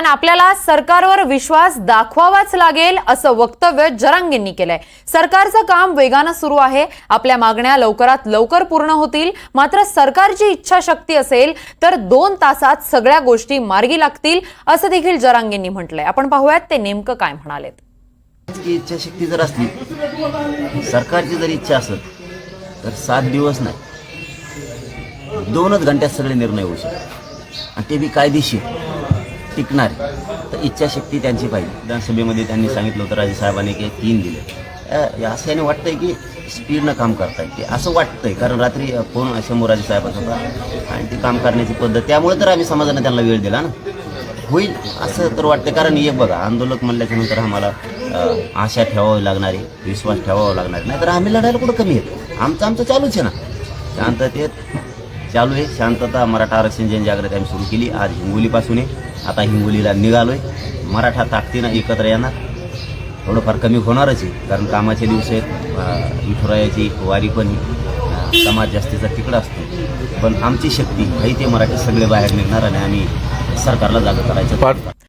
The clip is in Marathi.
आपल्याला सरकारवर विश्वास दाखवावाच लागेल असं वक्तव्य जरांगेंनी केलंय। सरकारचं काम वेगानं सुरू आहे, आपल्या मागण्या लवकरात लवकर पूर्ण होतील। मात्र सरकारची इच्छाशक्ती असेल तर 2 तासात सगळ्या गोष्टी मार्गी लागतील असं देखील जरांगेंनी म्हटलंय। आपण पाहूयात ते नेमकं काय म्हणालेत। इच्छाशक्ती जर असली, सरकारची जर इच्छा असेल तर 7 दिवस नाही 2च घंट्यात सगळे निर्णय होऊ शकतात आणि ते बी कायदेशीर टिकणार। तर इच्छाशक्ती त्यांची पाहिजे। विधानसभेमध्ये त्यांनी सांगितलं होतं राजे साहेबांनी की 3 दिले। असं वाटतंय की स्पीडनं काम करताय ते असं वाटतंय, कारण रात्री फोन शंभू राजे साहेबांचा होता आणि ती काम करण्याची पद्धत, त्यामुळे तर आम्ही समाजाने त्यांना वेळ दिला ना, होईल असं तर वाटतं। कारण एक बघा, आंदोलक म्हणल्याच्या नंतर आम्हाला आशा ठेवावी लागणारी, विश्वास ठेवावा लागणार, नाही तर आम्ही लढायला कुठं कमी येतो। आमचं चालूच आहे ना, शांततेत चालू आहे। शांतता मराठा आरक्षण जनजागृती आम्ही सुरू केली आज हिंगोलीपासून आहे। आता हिंगोलीला निघालोय, मराठा ताकदीनं एकत्र येणार। थोडंफार कमी होणारच आहे, कारण कामाचे दिवस आहेत, विठुरायाची वारी पण समाज जास्तीचा तिकडं असतो, पण आमची शक्ती काही ते मराठी सगळे बाहेर निघणार आणि आम्ही सरकारला जागा करायचं।